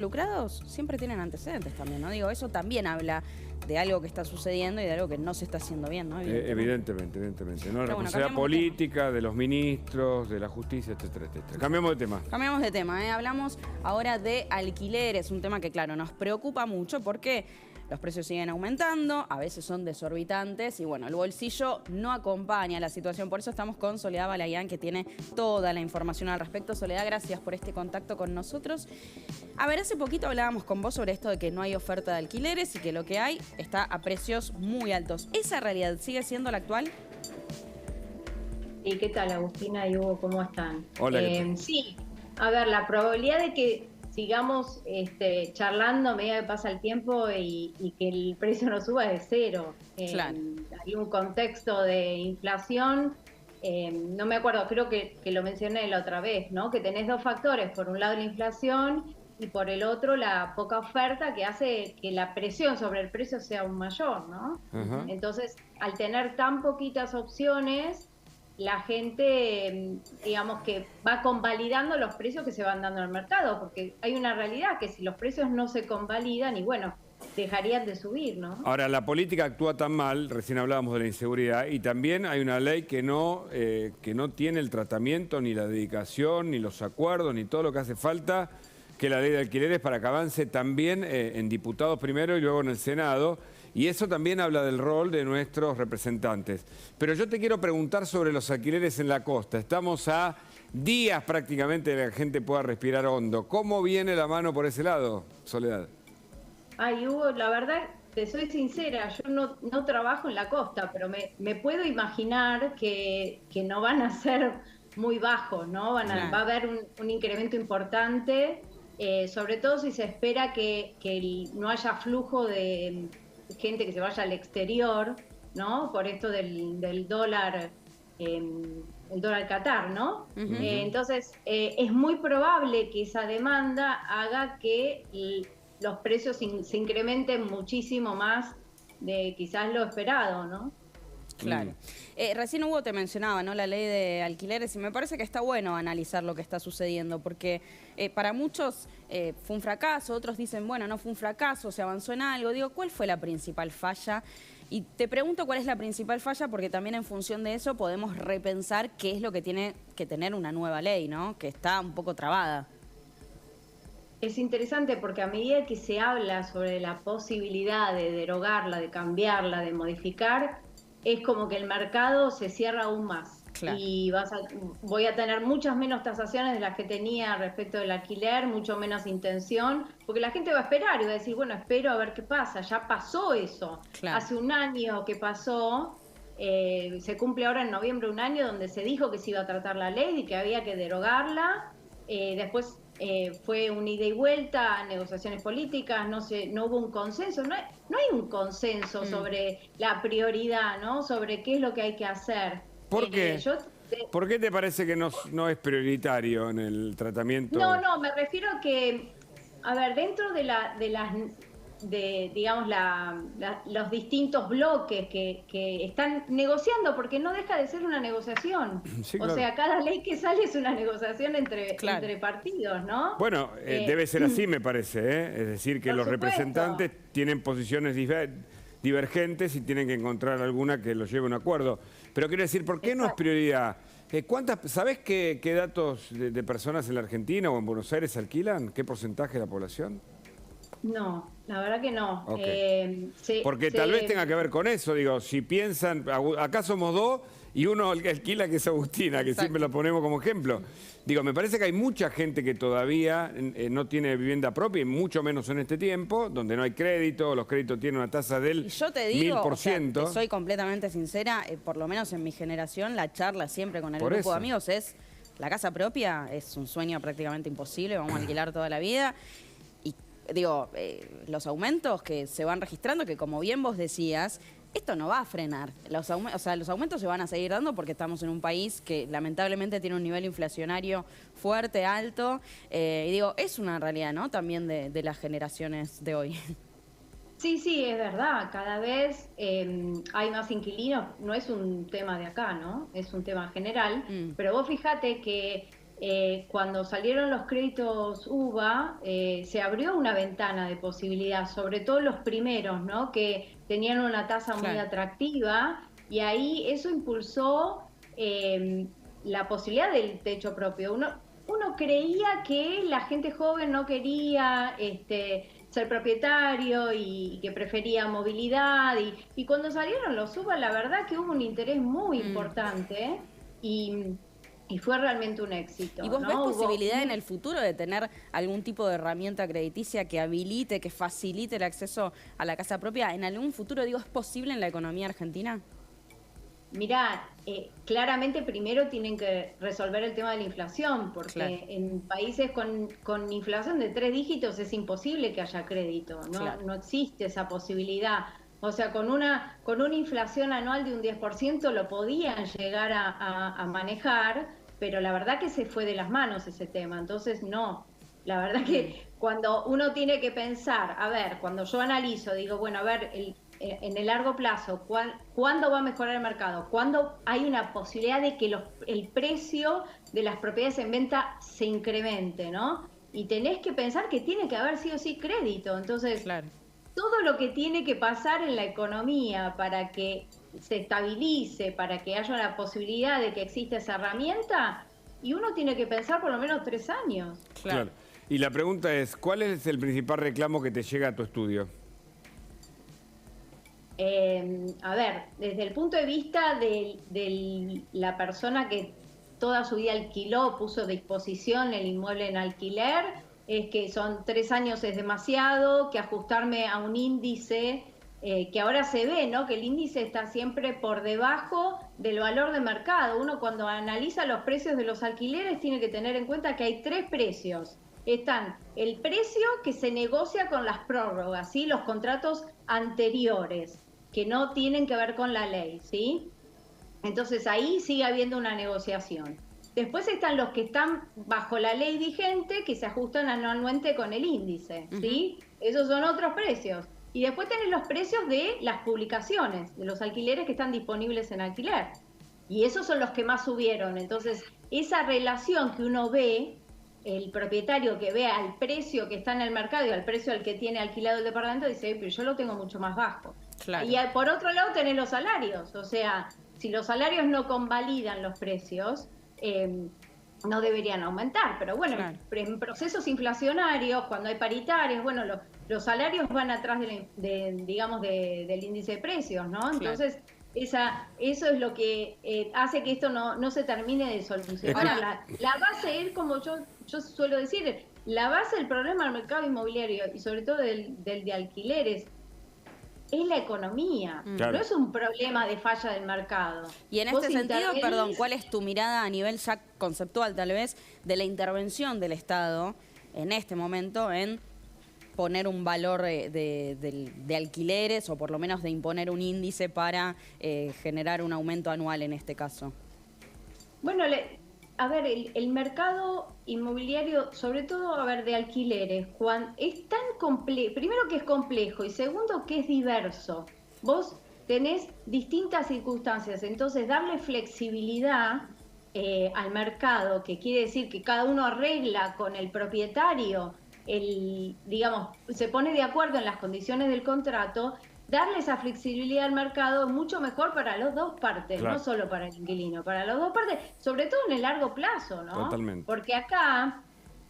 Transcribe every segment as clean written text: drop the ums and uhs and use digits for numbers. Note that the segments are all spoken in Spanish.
involucrados siempre tienen antecedentes también, ¿no? Digo, eso también habla de algo que está sucediendo y de algo que no se está haciendo bien, ¿no? Evidentemente. ¿No? La responsabilidad política de los ministros, de la justicia, etcétera. Cambiamos de tema. Cambiamos de tema, ¿eh? Hablamos ahora de alquileres, un tema que, claro, nos preocupa mucho porque los precios siguen aumentando, a veces son desorbitantes y, bueno, el bolsillo no acompaña la situación. Por eso estamos con Soledad Balaguián, que tiene toda la información al respecto. Soledad, gracias por este contacto con nosotros. A ver, hace poquito hablábamos con vos sobre esto de que no hay oferta de alquileres y que lo que hay está a precios muy altos. ¿Esa realidad sigue siendo la actual? ¿Y qué tal, Agustina y Hugo? ¿Cómo están? Hola. Sí, a ver, la probabilidad de que sigamos charlando a medida que pasa el tiempo y que el precio no suba es cero. Claro. Hay un contexto de inflación, no me acuerdo, creo que lo mencioné la otra vez, ¿no? Que tenés dos factores, por un lado la inflación y por el otro la poca oferta, que hace que la presión sobre el precio sea aún mayor, ¿no? Ajá. Entonces, al tener tan poquitas opciones, la gente, digamos que va convalidando los precios que se van dando al mercado, porque hay una realidad que si los precios no se convalidan, y bueno, dejarían de subir, ¿no? Ahora, la política actúa tan mal, recién hablábamos de la inseguridad, y también hay una ley que no tiene el tratamiento, ni la dedicación, ni los acuerdos, ni todo lo que hace falta, que la ley de alquileres para que avance también en diputados primero y luego en el Senado. Y eso también habla del rol de nuestros representantes. Pero yo te quiero preguntar sobre los alquileres en la costa. Estamos a días prácticamente de que la gente pueda respirar hondo. ¿Cómo viene la mano por ese lado, Soledad? Ay, Hugo, la verdad, te soy sincera, yo no trabajo en la costa, pero me puedo imaginar que no van a ser muy bajos, ¿no? Va a haber un incremento importante, sobre todo si se espera que no haya flujo de gente que se vaya al exterior, ¿no? Por esto del dólar, el dólar Qatar, ¿no? Entonces, es muy probable que esa demanda haga que los precios se incrementen muchísimo más de quizás lo esperado, ¿no? Claro. Recién Hugo te mencionaba, ¿no?, la ley de alquileres, y me parece que está bueno analizar lo que está sucediendo, porque para muchos fue un fracaso, otros dicen, bueno, no fue un fracaso, se avanzó en algo. Digo, ¿cuál fue la principal falla? Y te pregunto cuál es la principal falla, porque también en función de eso podemos repensar qué es lo que tiene que tener una nueva ley, ¿no?, que está un poco trabada. Es interesante porque a medida que se habla sobre la posibilidad de derogarla, de cambiarla, de modificar, es como que el mercado se cierra aún más. Claro. Y voy a tener muchas menos tasaciones de las que tenía respecto del alquiler, mucho menos intención, porque la gente va a esperar y va a decir, bueno, espero a ver qué pasa, ya pasó eso. Claro. Hace un año que pasó, se cumple ahora en noviembre un año donde se dijo que se iba a tratar la ley y que había que derogarla. Después fue un ida y vuelta, negociaciones políticas, no hubo un consenso, no hay un consenso sobre la prioridad, ¿no? Sobre qué es lo que hay que hacer. ¿Por qué? ¿Por qué te parece que no es prioritario en el tratamiento? No, me refiero a que, a ver, dentro digamos, los distintos bloques que están negociando, porque no deja de ser una negociación. Sí, claro. O sea, cada ley que sale es una negociación entre partidos, ¿no? Bueno, debe ser así, me parece, ¿eh? Es decir, que los representantes tienen posiciones divergentes y tienen que encontrar alguna que los lleve a un acuerdo. Pero quiero decir, ¿por qué no es prioridad? ¿Sabés qué datos de personas en la Argentina o en Buenos Aires alquilan? ¿Qué porcentaje de la población? No, la verdad que no. Okay. Porque tal vez tenga que ver con eso, digo, si piensan, acá somos dos y uno alquila, que es Agustina, que Exacto. Siempre la ponemos como ejemplo. Digo, me parece que hay mucha gente que todavía no tiene vivienda propia, y mucho menos en este tiempo, donde no hay crédito, los créditos tienen una tasa del 1000%. Yo te digo, o sea, te soy completamente sincera, por lo menos en mi generación, la charla siempre con el grupo de amigos es, la casa propia es un sueño prácticamente imposible, vamos a alquilar toda la vida. Digo, los aumentos que se van registrando, que como bien vos decías, esto no va a frenar. Los aumentos se van a seguir dando porque estamos en un país que lamentablemente tiene un nivel inflacionario fuerte, alto. Y digo, es una realidad, ¿no?, también de las generaciones de hoy. Sí, es verdad. Cada vez hay más inquilinos. No es un tema de acá, ¿no? Es un tema general. Pero vos fíjate que cuando salieron los créditos UVA, se abrió una ventana de posibilidad, sobre todo los primeros, ¿no? Que tenían una tasa muy atractiva, y ahí eso impulsó la posibilidad del techo propio. Uno creía que la gente joven no quería ser propietario y que prefería movilidad, y cuando salieron los UVA, la verdad que hubo un interés muy importante y fue realmente un éxito. ¿Y vos ves posibilidad en el futuro de tener algún tipo de herramienta crediticia que habilite, que facilite el acceso a la casa propia? ¿En algún futuro, digo, es posible en la economía argentina? Mirá, claramente primero tienen que resolver el tema de la inflación, porque en países con inflación de 3 dígitos es imposible que haya crédito, ¿no? No existe esa posibilidad. O sea, con una inflación anual de un 10% lo podían llegar a manejar, pero la verdad que se fue de las manos ese tema. Entonces, no. La verdad que cuando uno tiene que pensar, a ver, cuando yo analizo, digo, bueno, a ver, en el largo plazo, ¿cuándo va a mejorar el mercado? ¿Cuándo hay una posibilidad de que el precio de las propiedades en venta se incremente, ¿no? Y tenés que pensar que tiene que haber sí o sí crédito. Entonces, todo lo que tiene que pasar en la economía para que se estabilice, para que haya la posibilidad de que exista esa herramienta, y uno tiene que pensar por lo menos 3 años. Claro. Y la pregunta es, ¿cuál es el principal reclamo que te llega a tu estudio? A ver, desde el punto de vista de la persona que toda su vida alquiló, puso a disposición el inmueble en alquiler, es que son 3 años es demasiado, que ajustarme a un índice, que ahora se ve, ¿no? Que el índice está siempre por debajo del valor de mercado. Uno cuando analiza los precios de los alquileres tiene que tener en cuenta que hay 3 precios. Están el precio que se negocia con las prórrogas, ¿sí? Los contratos anteriores, que no tienen que ver con la ley, ¿sí? Entonces ahí sigue habiendo una negociación. Después están los que están bajo la ley vigente, que se ajustan anualmente con el índice, ¿sí? Esos son otros precios. Y después tenés los precios de las publicaciones, de los alquileres que están disponibles en alquiler. Y esos son los que más subieron. Entonces, esa relación que uno ve, el propietario que ve al precio que está en el mercado y al precio al que tiene alquilado el departamento, dice, pero yo lo tengo mucho más bajo. Y por otro lado tenés los salarios. O sea, si los salarios no convalidan los precios, no deberían aumentar. Pero bueno, en procesos inflacionarios, cuando hay paritarias, bueno, los salarios van atrás digamos, del índice de precios, ¿no? Entonces, eso es lo que hace que esto no se termine de solucionar. Ahora, la base es, como yo suelo decir, la base del problema del mercado inmobiliario y sobre todo del de alquileres es la economía, no es un problema de falla del mercado. Y en este sentido, perdón, ¿cuál es tu mirada a nivel ya conceptual, tal vez, de la intervención del Estado en este momento en poner un valor de alquileres o por lo menos de imponer un índice para generar un aumento anual en este caso? Bueno, a ver, el mercado inmobiliario, sobre todo, a ver, de alquileres, es tan complejo, primero que es complejo y segundo que es diverso. Vos tenés distintas circunstancias, entonces darle flexibilidad al mercado, que quiere decir que cada uno arregla con el propietario, digamos, se pone de acuerdo en las condiciones del contrato. Darle esa flexibilidad al mercado es mucho mejor para las dos partes, no solo para el inquilino, para las dos partes, sobre todo en el largo plazo, ¿no? Totalmente. Porque acá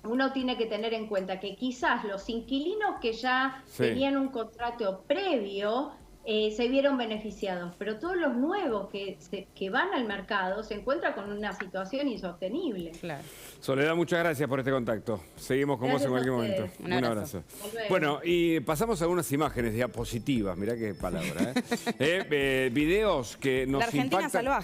uno tiene que tener en cuenta que quizás los inquilinos que ya tenían un contrato previo se vieron beneficiados, pero todos los nuevos que van al mercado se encuentran con una situación insostenible. Soledad, muchas gracias por este contacto. Seguimos con vos en cualquier momento. Un abrazo. Bueno, y pasamos a algunas imágenes diapositivas, mirá qué palabra. Videos que nos impactan.